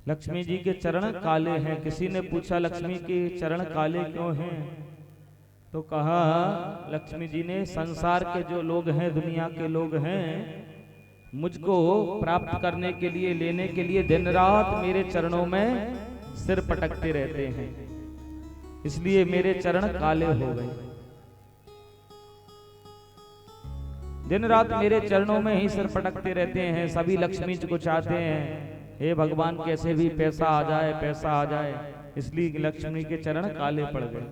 लक्ष्मी जी के चरण काले हैं। किसी ने पूछा लक्ष्मी के चरण काले क्यों हैं, तो कहा लक्ष्मी जी ने, संसार के जो लोग हैं, दुनिया के लोग हैं, मुझको प्राप्त करने के लिए, लेने के लिए दिन रात मेरे चरणों में सिर पटकते रहते हैं, इसलिए मेरे चरण काले हो गए। दिन रात मेरे चरणों में ही सिर पटकते रहते हैं। सभी लक्ष्मी जी को चाहते हैं, हे भगवान कैसे भी पैसा आ जाए, पैसा आ जाए, इसलिए लक्ष्मी के चरण काले पड़ गए।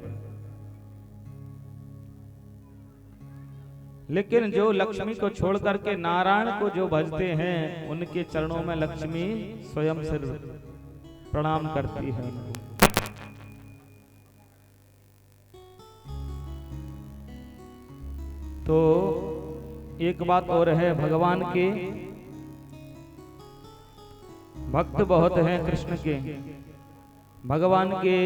लेकिन जो लक्ष्मी को छोड़ करके नारायण को जो भजते हैं, उनके चरणों में लक्ष्मी स्वयं सिर प्रणाम करती है। तो एक बात और है, भगवान के भक्त बहुत हैं कृष्ण के, भगवान के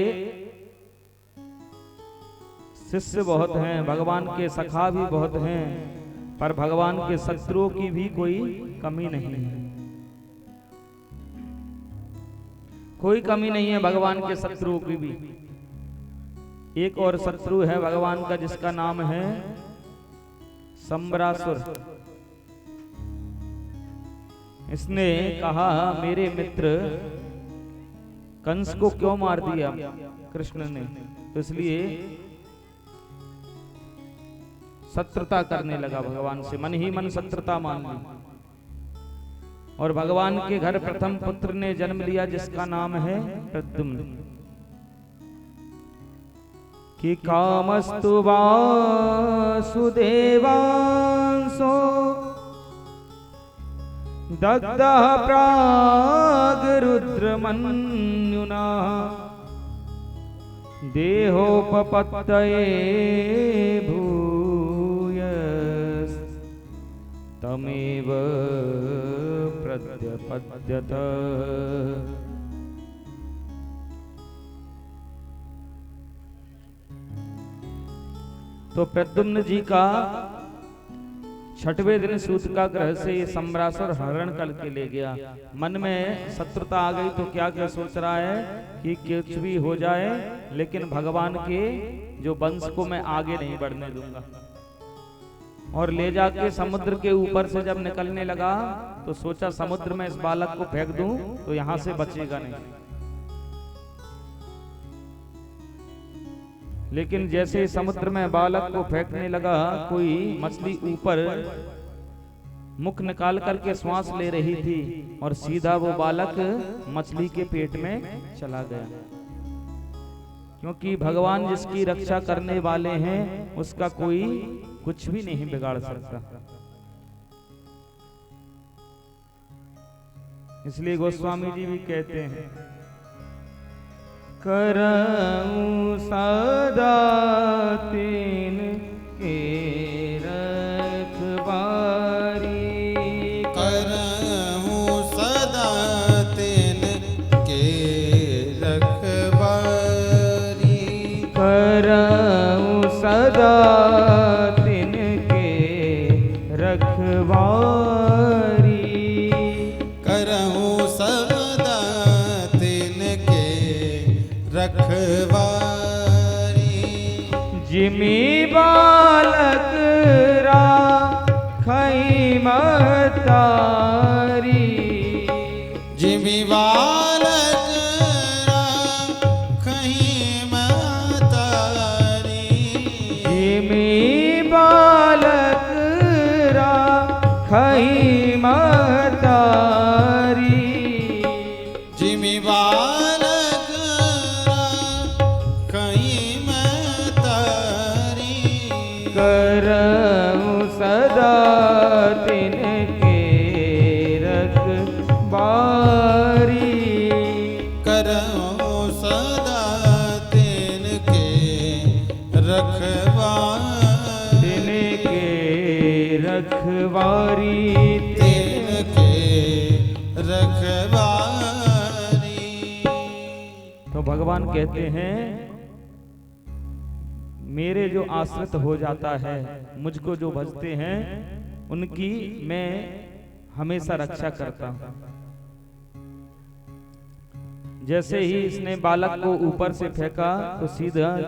शिष्य बहुत हैं, भगवान के सखा भी बहुत हैं, पर भगवान के शत्रुओं की भी कोई कमी नहीं है। कोई कमी नहीं है भगवान के शत्रुओं की भी। एक और शत्रु है भगवान का, जिसका नाम है सम्बरासुर। इसने कहा, मेरे मित्र कंस को क्यों मार दिया कृष्ण ने, तो इसलिए शत्रुता करने लगा भगवान से, मन ही मन शत्रुता मान ली। और भगवान के घर प्रथम पुत्र ने जन्म लिया, जिसका नाम है प्रद्युम्न। कि कामस्तु वासुदेवांसो दग्धः प्रागरुद्रमन्युना देहोपपत्तये भूयस्तमेव प्रत्यपद्यत। तो प्रद्युम्न जी का छठवें दिन सूतकाग्रह से ये सम्बरासुर हरण करके ले गया। मन में शत्रुता आ गई, तो क्या क्या सोच रहा है कि कुछ भी हो जाए, लेकिन भगवान के जो वंश को मैं आगे नहीं बढ़ने दूंगा। और ले जाके समुद्र के ऊपर से जब निकलने लगा, तो सोचा समुद्र में इस बालक को फेंक दूं तो यहां से बचेगा नहीं। लेकिन जैसे ही समुद्र में बालक को फेंकने लगा, कोई मछली ऊपर मुख निकाल करके श्वास ले रही थी, और सीधा वो बालक मछली के पेट में चला गया। क्योंकि भगवान जिसकी रक्षा करने वाले हैं, उसका कोई कुछ भी नहीं बिगाड़ सकता। इसलिए गोस्वामी जी भी कहते हैं, करऊं सदा तीन के रखवारी, करऊं सदा तीन के रखवारी, करऊं सदा तीन के रखवारी, करऊं सदा तीन के रखवारी। जिमी बालक राखई महतारी, जिमी बालक राखई महतारी, जिमी बालक राखई महतारी, जिमी बालक राखई महतारी, करऊं सदा तिनके रखवारी, करऊं सदा तिनके रखवारी, तिनके रखवारी, तिनके रखवारी। तो भगवान कहते हैं, मेरे जो आश्रित हो जाता है, मुझको जो भजते हैं, उनकी मैं हमेशा रक्षा करता हूं। जैसे ही इसने बालक को ऊपर से फेंका तो सीधा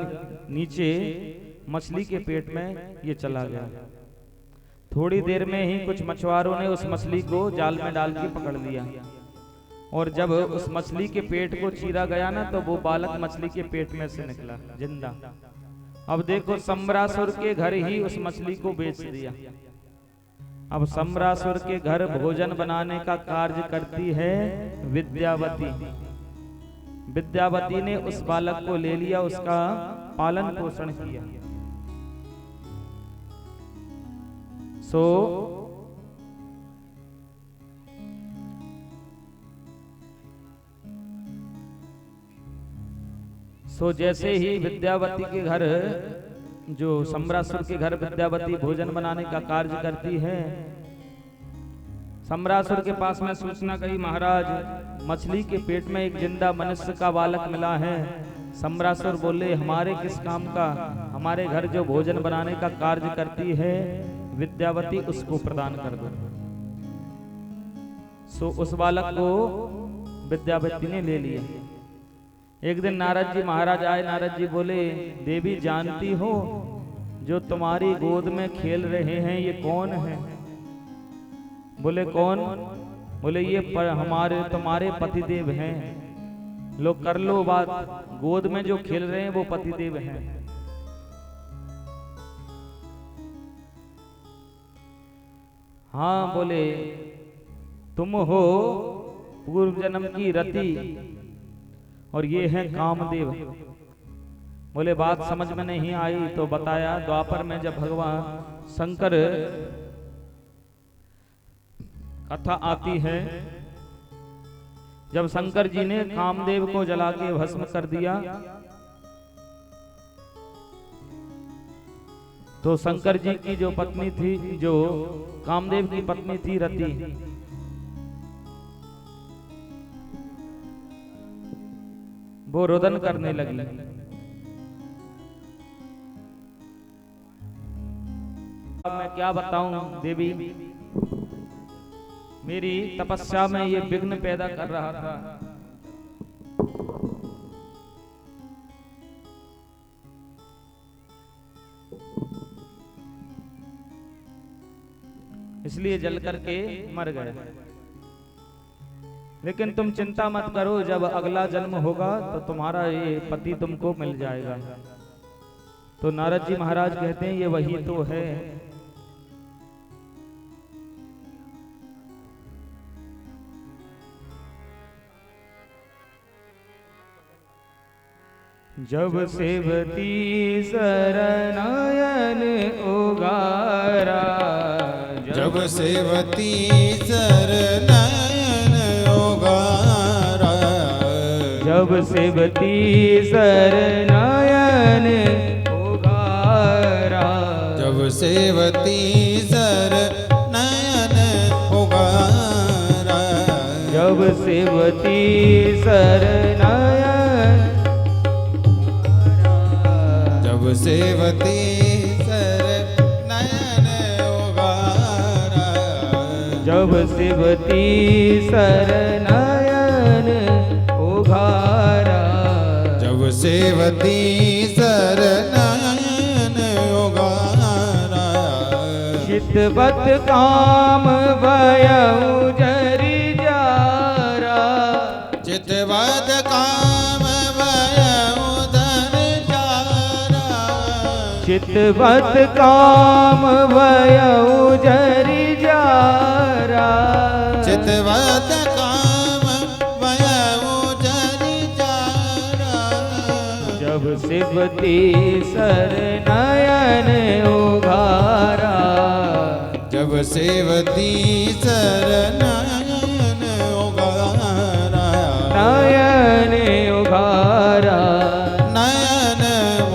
नीचे मछली के पेट में ये चला गया। थोड़ी देर में ही कुछ मछुआरों ने उस मछली को जाल में डाल के पकड़ लिया, और जब उस मछली के पेट को चीरा गया ना, तो वो बालक मछली के पेट में से निकला जिंदा। अब देखो, सम्रासुर के घर ही उस मछली को बेच दिया। अब सम्रासुर के घर भोजन बनाने का कार्य करती है विद्यावती। विद्यावती ने उस बालक को ले लिया, उसका पालन पोषण किया। सो जैसे ही विद्यावती के घर, जो सम्रासुर के घर विद्यावती भोजन बनाने का कार्य करती है, सम्रासुर के पास में सूचना गई, महाराज मछली के पेट में एक जिंदा मनुष्य का बालक मिला है। सम्रासुर बोले, हमारे किस काम का? हमारे घर जो भोजन बनाने का कार्य करती है विद्यावती, उसको प्रदान कर दो। सो उस बालक को विद्यावती ने ले लिया। एक दिन नारद जी महाराज आए। नारद जी बोले, देवी जानती हो जो तुम्हारी गोद में खेल रहे हैं ये कौन है? बोले कौन? बोले ये हमारे तुम्हारे पतिदेव हैं। लो कर लो बात, गोद में जो खेल रहे हैं वो पतिदेव हैं। हाँ, बोले तुम हो पूर्व जन्म की रति और ये है कामदेव। बोले बात समझ में नहीं आई तो बताया, द्वापर में जब भगवान शंकर कथा आती है, जब शंकर जी ने कामदेव को जला के भस्म कर दिया, तो शंकर जी की जो पत्नी थी, जो कामदेव की पत्नी थी रति, वो रोदन करने लगी। अब मैं क्या बताऊं देवी, मेरी तपस्या में ये विघ्न पैदा कर रहा था। इसलिए जल करके मर गए। लेकिन तुम चिंता मत करो, जब अगला जन्म होगा तो तुम्हारा ये पति तुमको मिल जाएगा। तो नारद जी महाराज कहते हैं ये वही तो है। जब सेवती सरनायन उगारा, जब सेवती सरनायन उगारा, जब सेवती सरनायन उगारा, जब सेवती सरनायन उगारा, जब सेवती सरनायन, जब सेवती सरनायन उगारा, जब सेवती सरनायन उगारा, जब सेवती सरनायन उगारा, चितवत काम भयउ जरि जारा, चितवत काम भयउ जरि जारा, चितवत काम भयउ जरि जारा, चितवत काम भयउ जरि जारा, जब सेवती सरनायन उगारा, जब सेवती सरनायन उगारा, नयन उगारा, नयन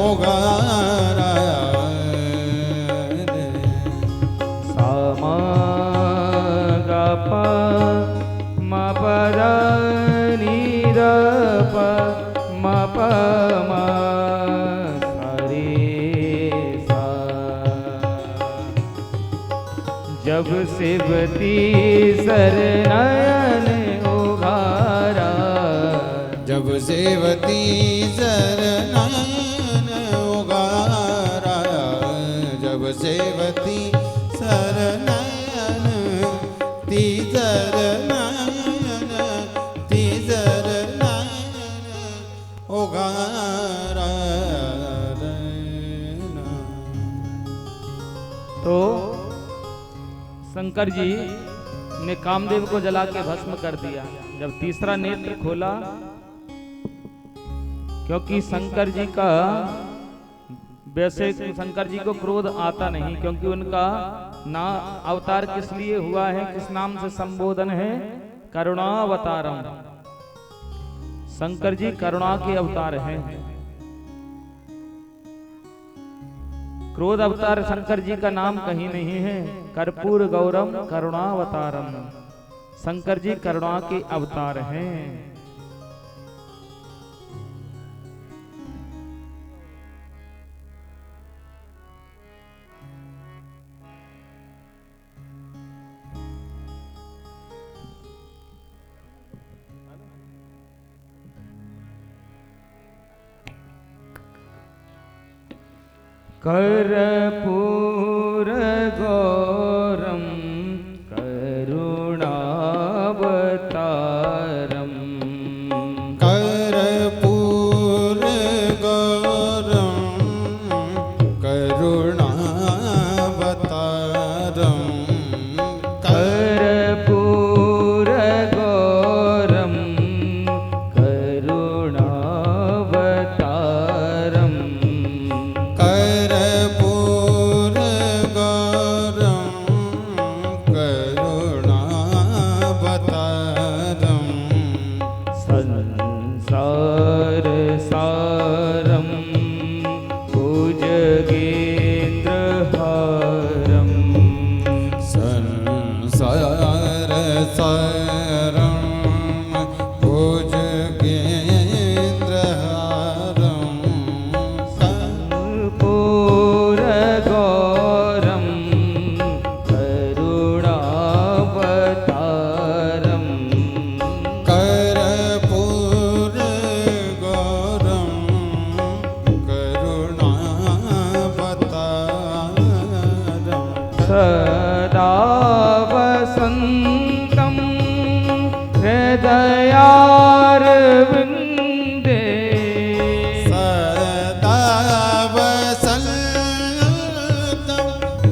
उगारा, सामा गा पा मा पा दा नी दा पा मा पा मा सा रे सा। जब सेवती सरनायन उगारा, जब सेवती शरणन उगारा, जब सेवती शरणन तीजर नयन तीजर नयन उगारा। तो शंकर जी ने कामदेव को जला के भस्म कर दिया। जब तीसरा नेत्र खोला, क्योंकि शंकर जी का वैसे शंकर जी को क्रोध आता नहीं, क्योंकि उनका ना अवतार किस लिए हुआ है, किस नाम से संबोधन है, करुणावतारम। शंकर जी करुणा के अवतार हैं। क्रोध अवतार शंकर जी का नाम कहीं नहीं है। कर्पूर गौरम करुणावतारम, शंकर जी करुणा के अवतार हैं। कर्पूर गौरम करुणावतारम, कर्पूर गौरम करुणावतारम, कर्पूर गौरम करुणावतारम, कर्पूर गौरम करुणावतारम, संसार सारम भुजगेन्द्रहारम, संसार सारम भुजगेन्द्रहारम, कर्पूर गौरम करुणावतारम, कर्पूर गौरम करुणावतारम, सदा वसन्तं हृदयारविन्दे, सदा वसन्तं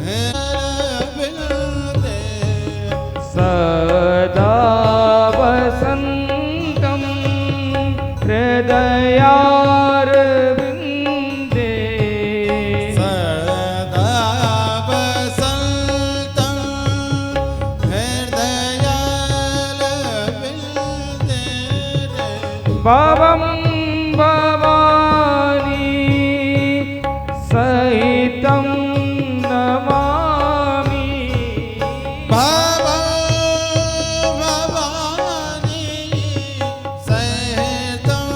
हृदयारविन्दे, सदा वसन्तं हृदयारविन्दे, सदा वसन्तं हृदयारविन्दे, भवं भवानी सहितं नमामि, भवानी सहितं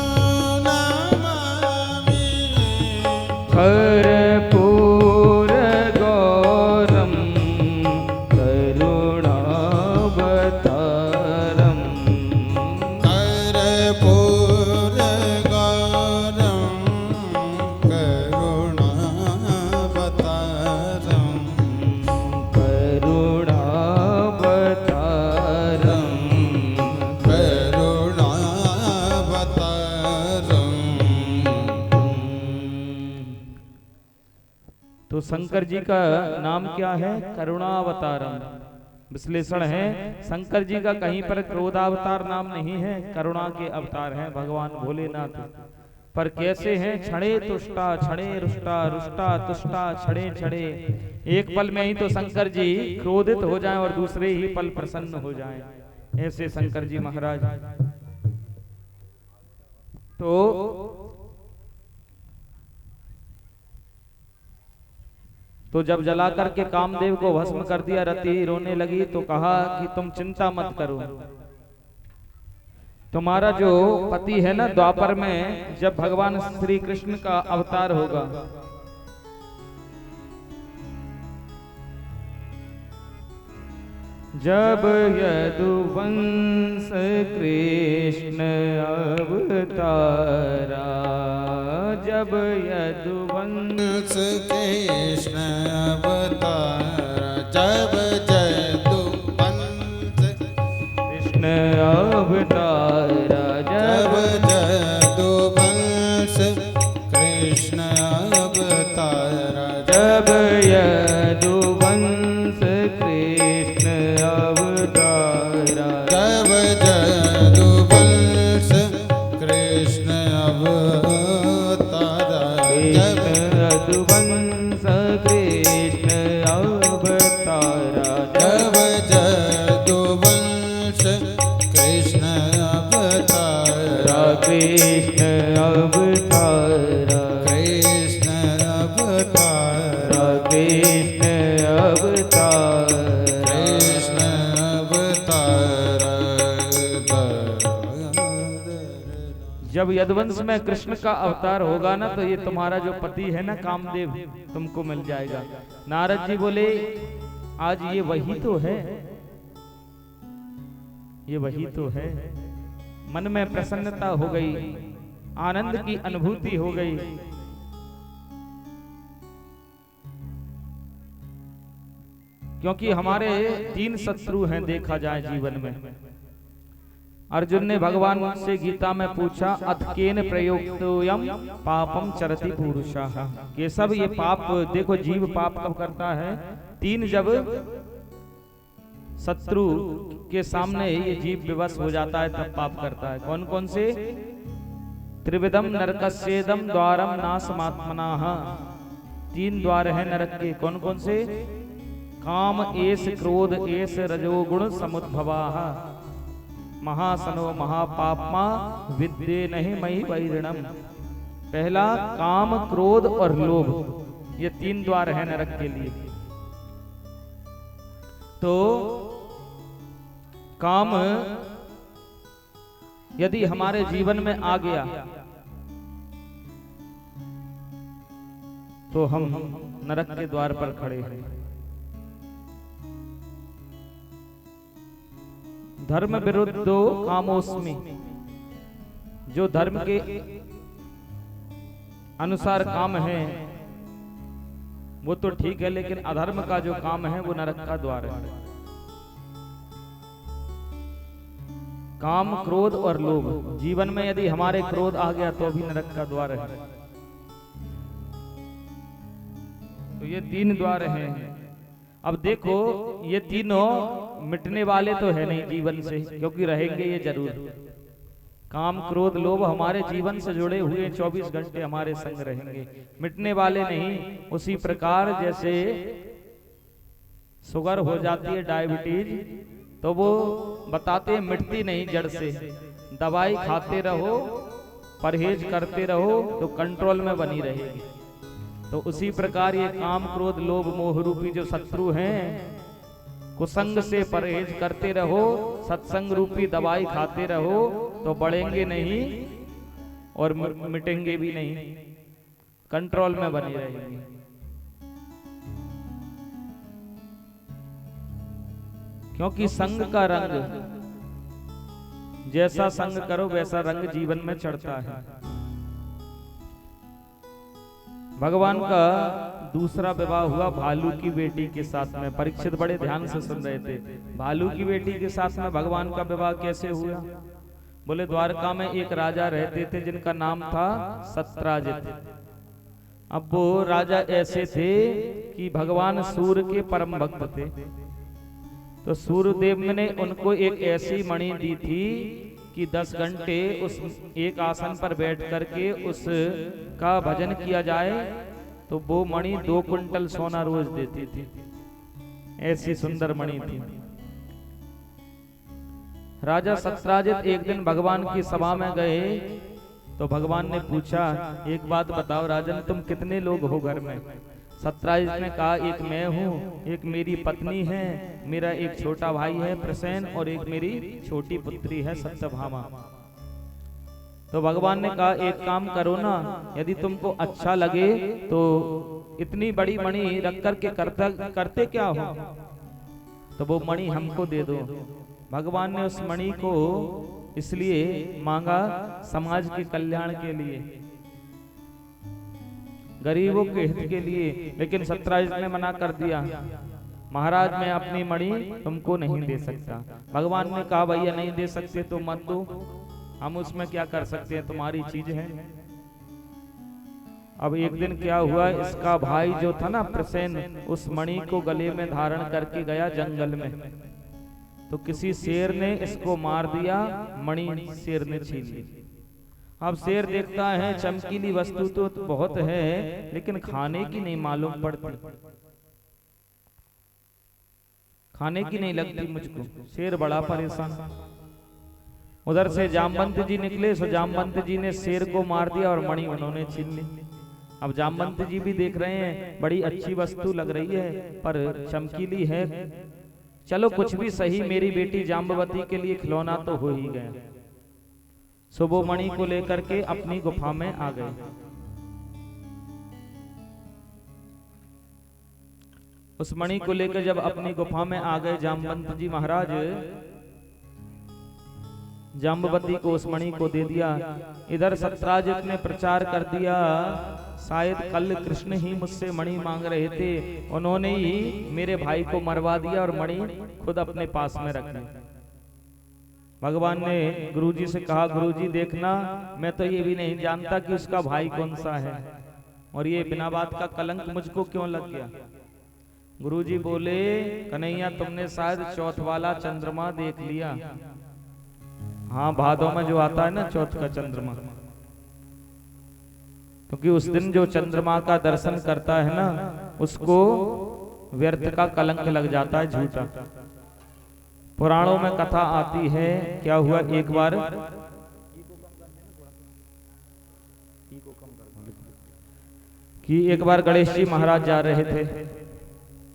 नमामि, कर्पूर गौरम करुणावतारम, कर्पूर गौरम करुणावतारम, करुणावतारम, करुणावतारम। तो शंकर जी का नाम क्या है? करुणावतारम। विश्लेषण है, शंकर जी का कहीं पर क्रोधावतार नाम नहीं है, करुणा के अवतार हैं भगवान भोलेनाथ। पर कैसे हैं? क्षणे तुष्टा क्षणे रुष्टा, रुष्टा तुष्टा क्षणे क्षणे। एक पल में ही तो शंकर जी क्रोधित हो जाएं और दूसरे ही पल प्रसन्न हो जाएं, ऐसे शंकर जी महाराज। तो जब जला करके कामदेव को भस्म कर दिया, रति रोने लगी तो कहा कि तुम चिंता मत करो, तुम्हारा जो पति है ना, द्वापर में जब भगवान श्री कृष्ण का अवतार होगा, जब यदुवंश कृष्ण अवतार अवतारा जब यदुवंश कृष्ण अवतारा जब यदुवंश कृष्ण अवतारा जब यदुवंश कृष्ण अवतारा जब यदुवंश कृष्ण अवतारा जब यदुवंश कृष्ण अवतारा जब यदुवंश कृष्ण अवतारा जब यदुवंश कृष्ण अवतारा कृष्ण अवतारा कृष्ण अवतारा कृष्ण अवतारा कृष्ण अवतारा। जब यदुवंश में कृष्ण का अवतार होगा ना तो ये तुम्हारा जो पति है ना कामदेव तुमको मिल जाएगा। नारद जी बोले आज ये वही तो है, ये वही तो है। मन में प्रसन्नता हो गई, आनंद की अनुभूति हो गई। क्योंकि हमारे 3 शत्रु हैं देखा जाए जीवन में। अर्जुन ने भगवान से गीता में पूछा अथकेन प्रयोक्तोयम पापम चरति पुरुषः। ये सब ये पाप देखो, जीव पाप कब करता है? 3 जब शत्रु के सामने ये जीव विवश हो जाता है तब पाप करता है। कौन कौन से? त्रिविधम नरकस्येदम द्वारम नाशमात्मनाः। 3 द्वार हैं नरक के। कौन कौन से? काम एष क्रोध एष रजोगुण समुद्भवाः। महासनो महापापमा विद्ये नहीं मई वैरिणम। पहला काम, क्रोध और लोभ, ये 3 द्वार हैं नरक के लिए। तो काम यदि हमारे जीवन में आ गया तो हम नरक के द्वार पर खड़े हैं। धर्म विरुद्धो कामोस्मि। जो धर्म के अनुसार काम है वो तो ठीक है, लेकिन अधर्म का जो काम है वो नरक का द्वार है। काम, क्रोध और लोभ, जीवन में यदि हमारे क्रोध आ गया तो भी नरक का द्वार है। तो ये 3 द्वार हैं। अब देखो ये तीनों मिटने वाले तो है नहीं जीवन से, क्योंकि रहेंगे ये जरूर। काम, क्रोध, लोभ हमारे जीवन से जुड़े हुए 24 घंटे हमारे संग रहेंगे, मिटने वाले नहीं। उसी प्रकार जैसे शुगर हो जाती है, डायबिटीज, तो वो बताते हैं मिटती नहीं जड़ से। दवाई खाते रहो, परहेज करते रहो तो कंट्रोल में बनी रहेगी। तो उसी प्रकार ये काम, क्रोध, लोभ, मोह रूपी जो शत्रु हैं, कुसंग से परहेज करते रहो, सत्संग रूपी दवाई खाते रहो तो बढ़ेंगे नहीं और मिटेंगे भी नहीं, कंट्रोल में बनी रहेंगे। क्योंकि संग का रंग, जैसा संग करो वैसा रंग जीवन में चढ़ता है। भगवान का दूसरा विवाह हुआ भालू की बेटी के साथ में। परीक्षित बड़े ध्यान से सुन रहे थे। भालू की बेटी के साथ में भगवान का विवाह कैसे हुआ? बोले द्वारका में एक राजा रहते थे जिनका नाम था सत्राजित। अब वो राजा ऐसे थे कि भगवान सूर्य के परम भक्त थे। तो सूर्यदेव ने उनको एक ऐसी मणि दी थी कि 10 घंटे उस एक आसन पर बैठ करके उसका भजन किया जाए तो वो मणि 2 कुंटल सोना रोज देती थी। ऐसी सुंदर मणि थी। राजा सत्राजित एक दिन भगवान की सभा में गए तो भगवान ने पूछा, एक बात बताओ राजन, तुम कितने लोग हो घर में? सत्राजित ने कहा, एक मैं हूँ, एक मेरी पत्नी है, मेरा एक छोटा भाई है प्रसेन और एक मेरी छोटी पुत्री है सत्यभामा। तो भगवान ने कहा, एक काम करो ना, यदि तुमको अच्छा लगे तो इतनी बड़ी मणि रख करके करते क्या हो, तो वो मणि हमको दे दो। भगवान ने उस मणि को इसलिए मांगा समाज के कल्याण के लिए, गरीबों के हित के लिए। लेकिन सत्यराज ने मना कर दिया, महाराज मैं अपनी मणि तुमको नहीं दे सकता। भगवान ने कहा भैया नहीं दे सकते तो मत दो, हम उसमें क्या कर सकते हैं, तुम्हारी चीज है। अब एक दिन क्या हुआ, इसका भाई जो था ना प्रसेन, उस मणि को गले में धारण करके गया जंगल में, तो किसी शेर ने इसको मार दिया, मणि शेर ने छीन ली। अब शेर देखता है चमकीली वस्तु तो बहुत है लेकिन खाने की नहीं मालूम पड़ती, खाने की नहीं लगती मुझको। शेर बड़ा परेशान। उधर से जामवंत जी निकले, सो जामवंत जी ने शेर को मार दिया और मणि उन्होंने छीन ली। अब जामवंत जी भी देख रहे हैं बड़ी अच्छी वस्तु लग रही है पर चमकीली है, चलो कुछ भी सही, मेरी बेटी जाम्बवती के लिए खिलौना तो हो ही गया। सो वो मणि को लेकर के अपनी गुफा में आ गए। उस मणि को लेकर जब अपनी गुफा में आ गए जामवंत जी महाराज, जाम्बवती को उस मणि को दे दिया। इधर सत्यराजित ने प्रचार कर दिया, शायद कल कृष्ण ही मुझसे मणि मांग रहे थे, उन्होंने ही मेरे भाई को मरवा दिया और मणि खुद अपने पास में रख ली। भगवान ने गुरुजी से कहा, गुरुजी देखना मैं तो ये भी नहीं जानता कि उसका भाई कौन सा है, और ये बिना बात का कलंक मुझको क्यों लग गया। गुरुजी बोले, कन्हैया तुमने शायद चौथ वाला चंद्रमा देख लिया। हाँ, भादों में जो आता है ना चौथ का चंद्रमा, क्योंकि उस दिन जो चंद्रमा का दर्शन करता है ना उसको व्यर्थ का कलंक लग जाता है, झूठा। पुराणों में कथा आती है, क्या हुआ एक बार कि एक बार गणेश जी महाराज जा रहे थे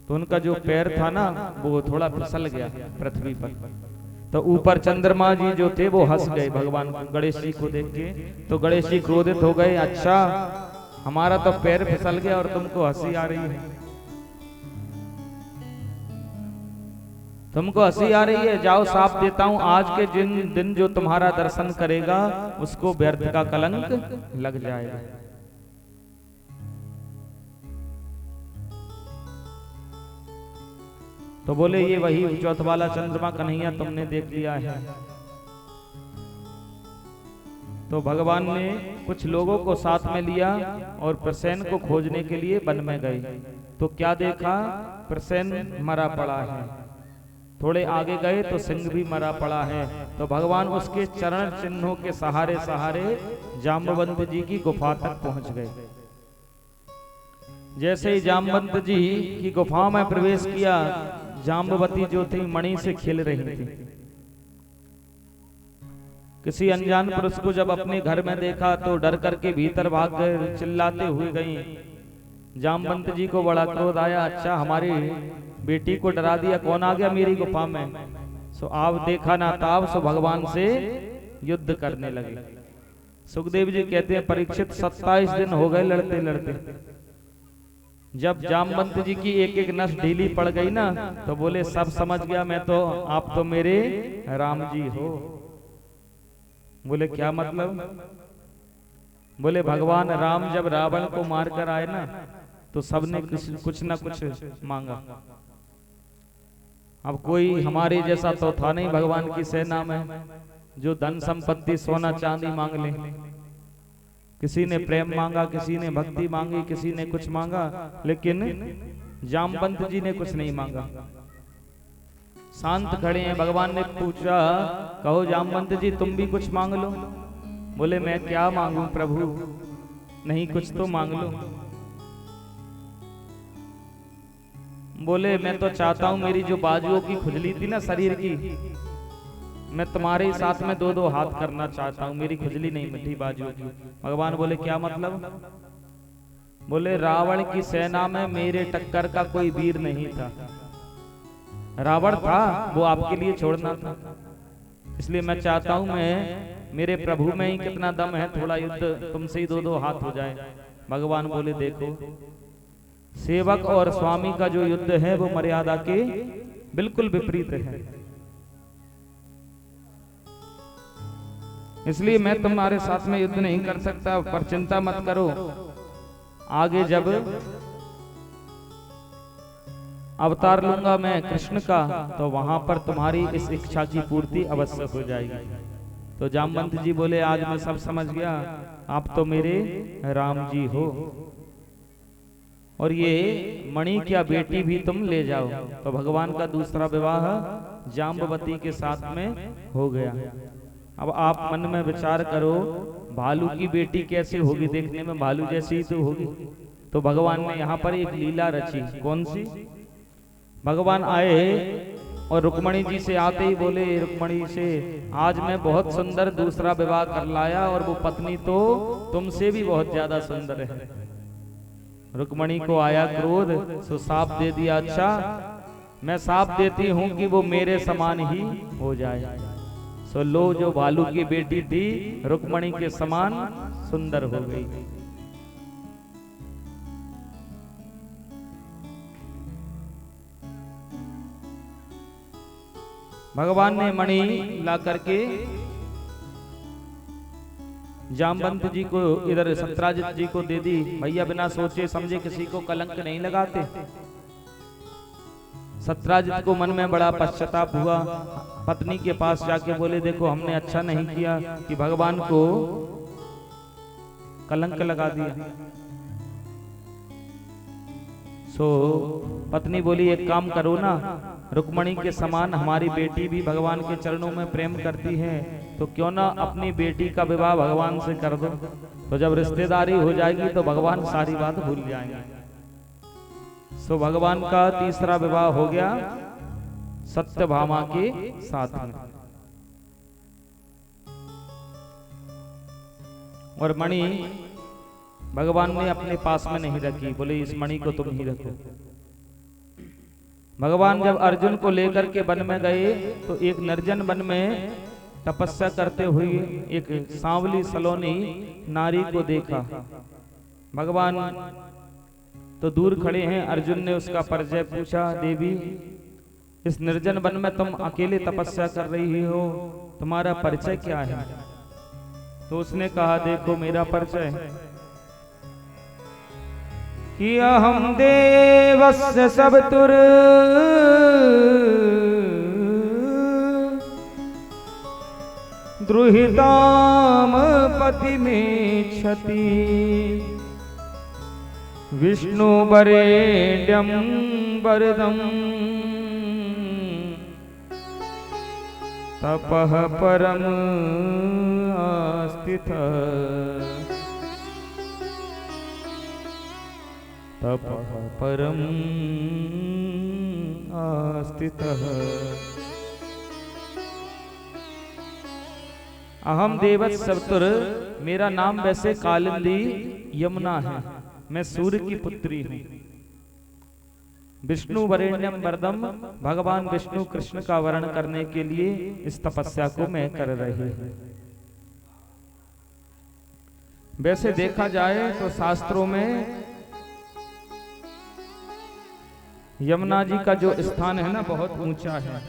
तो उनका जो पैर था ना वो थोड़ा फिसल गया पृथ्वी पर, तो ऊपर चंद्रमा जी जो थे वो हंस गए भगवान गणेश जी को देख के। तो गणेश जी क्रोधित हो गए, अच्छा हमारा तो पैर फिसल गया और तुमको हंसी आ रही है, तुमको हंसी आ रही है, जाओ साफ देता हूं, आज के दिन जो तुम्हारा दर्शन करेगा उसको व्यर्थ का कलंक लग जाएगा। तो बोले ये वही चौथ वाला चंद्रमा कन्हैया तुमने देख लिया है। तो भगवान ने कुछ लोगों को साथ में लिया और प्रसेन को खोजने के लिए वन में गए। तो क्या देखा, प्रसेन मरा पड़ा है। थोड़े आगे गए तो सिंह भी मरा पड़ा है। तो भगवान उसके चरण चिन्हों के सहारे सहारे जाम्बवंत जी की गुफा तक पहुंच गए। जैसे ही जाम्बवंत जी की गुफा में प्रवेश किया, जाम्बवती जो थी मणि से खेल रही थी। किसी अनजान पुरुष को जब अपने घर में देखा तो डर करके भीतर भाग गए, चिल्लाते हुए गई। जाम्बवंत जी को बड़ा क्रोध आया, अच्छा हमारी बेटी को डरा दिया, कौन आ गया मेरी गुफा में। सो आप देखा ना ताब, सो भगवान से युद्ध करने लगे। सुखदेव जी कहते हैं परीक्षित 27 दिन हो गए लड़ते लड़ते। जब जाम्बवंत जी की एक एक नस ढीली पड़ गई ना तो बोले सब समझ गया मैं तो, आप तो मेरे राम जी हो। बोले क्या मतलब। बोले भगवान राम जब रावण को मार कर आए ना तो सबने कुछ ना कुछ मांगा। अब कोई हमारे जैसा तो था नहीं भगवान की सेना में जो धन संपत्ति सोना चांदी मांग ले। किसी ने प्रेम मांगा, किसी ने भक्ति मांगी, किसी ने कुछ मांगा, लेकिन जाम्बवंत जी ने कुछ नहीं मांगा। शांत खड़े हैं। भगवान ने पूछा, कहो जाम्बवंत जी तुम भी कुछ मांग लो। बोले मैं क्या मांगू प्रभु, नहीं कुछ तो मांग लो। बोले मैं तो चाहता हूं मेरी जो बाजुओं की खुजली थी ना शरीर की, मैं तुम्हारे ही साथ में दो दो हाथ करना चाहता हूं, मेरी खुजली नहीं मिटी बाजुओं की। भगवान बोले क्या मतलब। बोले रावण की सेना में मेरे टक्कर का कोई वीर नहीं था। रावण था वो आपके लिए छोड़ना था, इसलिए मैं चाहता हूं मैं मेरे प्रभु में ही कितना दम है, थोड़ा युद्ध तुमसे ही दो दो हाथ हो जाए। भगवान बोले देखो सेवक और स्वामी का जो युद्ध है वो मर्यादा के बिल्कुल विपरीत है। इसलिए मैं तुम्हारे साथ में युद्ध नहीं कर सकता, पर चिंता मत करो, आगे जब अवतार लूंगा मैं कृष्ण का, तो वहां पर तुम्हारी इस इच्छा की पूर्ति अवश्य हो जाएगी। तो जामवंत जी बोले, आज मैं सब समझ गया, आप तो मेरे राम जी हो, और ये मणि क्या बेटी भी तुम ले जाओ। तो भगवान का दूसरा विवाह जाम्बवती के साथ में हो गया। अब आप मन में विचार करो, भालू की बेटी कैसे होगी, देखने में भालू जैसी ही तो होगी। तो भगवान ने यहाँ पर एक लीला रची। कौन सी? भगवान आए और रुक्मणी जी से आते ही बोले रुक्मणी से, आज मैं बहुत सुंदर दूसरा विवाह कर लाया, और वो पत्नी तो तुमसे भी बहुत ज्यादा सुंदर है। रुक्मणी को आया क्रोध, सो साफ दे दिया, अच्छा मैं साफ देती हूं कि वो मेरे समान ही हो जाए। सो लो, जो भालू की बेटी थी रुक्मणी के समान सुंदर हो गई। भगवान ने मणि ला करके जामवंत जी को, इधर सत्राजित जी को दे दी। भैया बिना सोचे समझे किसी को कलंक नहीं लगाते। सत्राजित को मन में बड़ा पश्चाताप हुआ, पत्नी के पास जाके बोले, देखो हमने अच्छा नहीं किया कि भगवान को कलंक लगा दिया। सो पत्नी बोली, एक काम करो ना, रुक्मणी के समान हमारी बेटी भी भगवान के चरणों में प्रेम करती है, तो क्यों ना अपनी बेटी का विवाह भगवान से कर दो। तो जब रिश्तेदारी हो जाएगी तो भगवान सारी बात भूल जाएंगे। सो भगवान का तीसरा विवाह हो गया सत्यभामा के साथ में। और मणि भगवान ने अपने पास में नहीं रखी, बोले इस मणि को तुम ही रखो। भगवान जब अर्जुन को लेकर के वन में गए तो एक निर्जन वन में तपस्या करते हुए एक सांवली सलोनी नारी को देखा। भगवान तो दूर खड़े हैं, अर्जुन ने उसका परिचय पूछा, देवी इस निर्जन वन में तुम अकेले तपस्या कर रही हो, तुम्हारा परिचय क्या है? तो उसने कहा, देखो मेरा परिचय कि अहम देवस्य सवितुर द्रुहिताम पति में क्षति विष्णु वरेण्यं वरदं तपः परम आस्थितः तपः परम आस्थितः। अहम देवत सवितुर, मेरा नाम वैसे कालिंदी यमुना है, मैं सूर्य की पुत्री हूँ। विष्णु वरेण्यम वरदम, भगवान विष्णु कृष्ण का वर्ण करने के लिए इस तपस्या को मैं कर रही हूँ। वैसे देखा जाए तो शास्त्रों में यमुना जी का जो स्थान है ना बहुत ऊंचा है।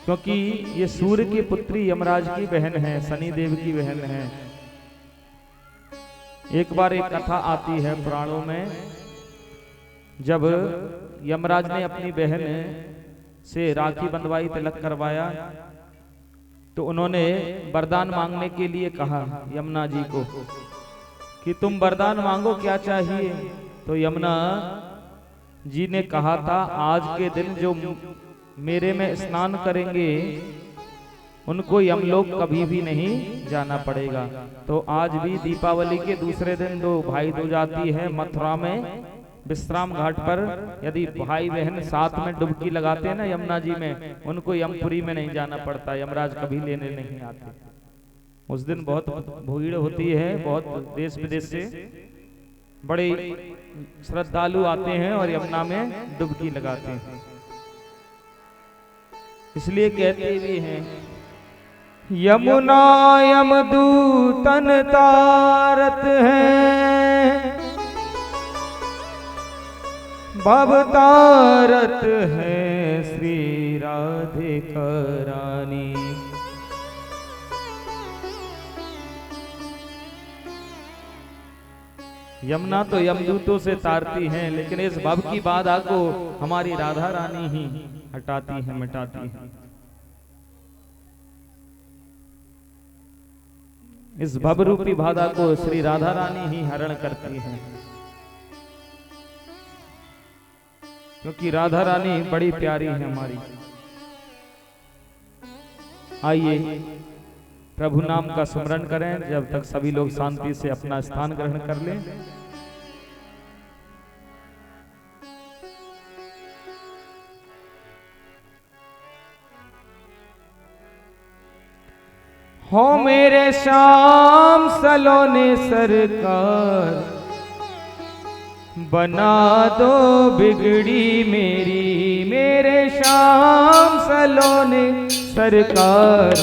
क्योंकि ये सूर्य की पुत्री यमराज की बहन है, शनि देव की बहन है। एक बार एक कथा आती है पुराणों में, जब यमराज ने अपनी बहन से राखी बंधवाई, तिलक करवाया, तो उन्होंने वरदान मांगने के लिए कहा यमुना जी को कि तुम वरदान मांगो, क्या चाहिए? तो यमुना जी ने कहा था, आज के दिन जो मेरे में स्नान करेंगे उनको यमलोक कभी भी नहीं जाना पड़ेगा। तो आज भी दीपावली के दूसरे दिन दो भाई दूज आती है मथुरा में विश्राम घाट पर, यदि भाई बहन साथ में डुबकी लगाते हैं ना यमुना जी में, उनको यमपुरी में नहीं जाना पड़ता, यमराज कभी लेने नहीं आते। उस दिन बहुत भीड़ होती है, बहुत देश विदेश से बड़े श्रद्धालु आते हैं और यमुना में डुबकी लगाते हैं। इसलिए कहते भी हैं, यमुना यमदूतन तारत है, भवतारत है श्री राधिका रानी। यमुना तो यमदूतों से तारती हैं, लेकिन इस भव की बाधा को हमारी राधा रानी ही हटाती है, मिटाती है। इस भव रूपी बाधा को श्री राधा रानी ही हरण करती है, क्योंकि राधा रानी बड़ी प्यारी है हमारी। आइए प्रभु नाम का स्मरण करें, जब तक सभी लोग शांति से अपना स्थान ग्रहण कर लें। हो मेरे श्याम सलोने सरकार, बना दो बिगड़ी मेरी। मेरे श्याम सलोने सरकार,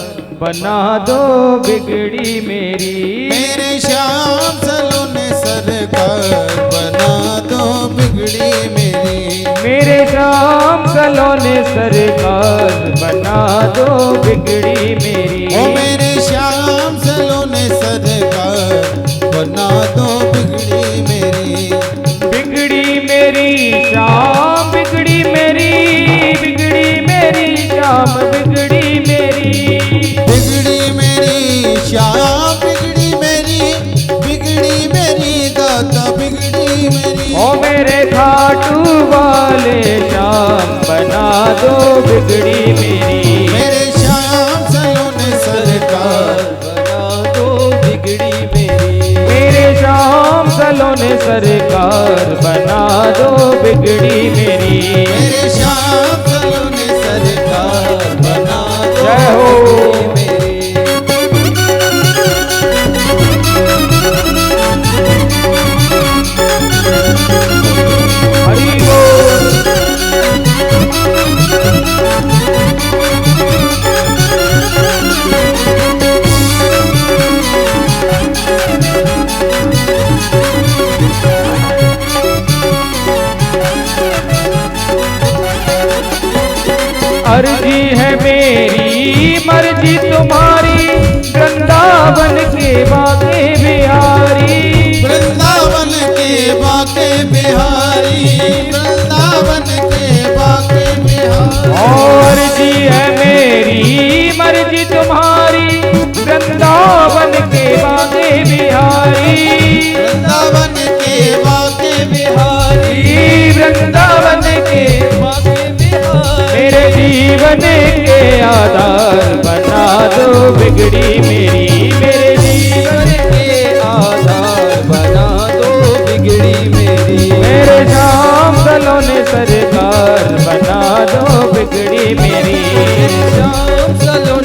बना दो बिगड़ी मेरी। मेरे श्याम सलोने सरकार, बना दो बिगड़ी मेरी। मेरे श्याम सलोने सरकार, बना दो बिगड़ी मेरी। ओ मेरे श्याम सलोने सरकार, बना दो बिगड़ी मेरी। बिगड़ी मेरी श्याम, बिगड़ी मेरी, बिगड़ी मेरी श्याम, बिगड़ी मेरी। बिगड़ी मेरी श्याम, बिगड़ी मेरी, बिगड़ी मेरी दाता, बिगड़ी मेरी। ओ मेरे खाटू वाले श्याम, बना दो बिगड़ी मेरी। मेरे श्याम सलोने सरकार, बना दो बिगड़ी मेरी। मेरे श्याम सलोने सरकार, बना दो बिगड़ी मेरी। मेरे श्याम सलोने सरकार, बना दो जय हो। बिगड़ी हरि बोल। अर्जी है मेरी, मर्जी तुम्हारी, वृंदावन के बाके बिहारी। वृंदावन के बाके बिहारी, वृंदावन के बाके बिहारी। अर्जी है मेरी, मर्जी तुम्हारी, वृंदावन के बाके बिहारी। वृंदावन के बाके बिहारी, वृंदावन के बाके बिहारी। मेरे जीवन के आधार, बना दो बिगड़ी मेरी। मेरे जीवन के आधार, बना दो बिगड़ी मेरी। मेरे श्याम सलोने सरकार, बना दो बिगड़ी मेरी। श्याम सलोने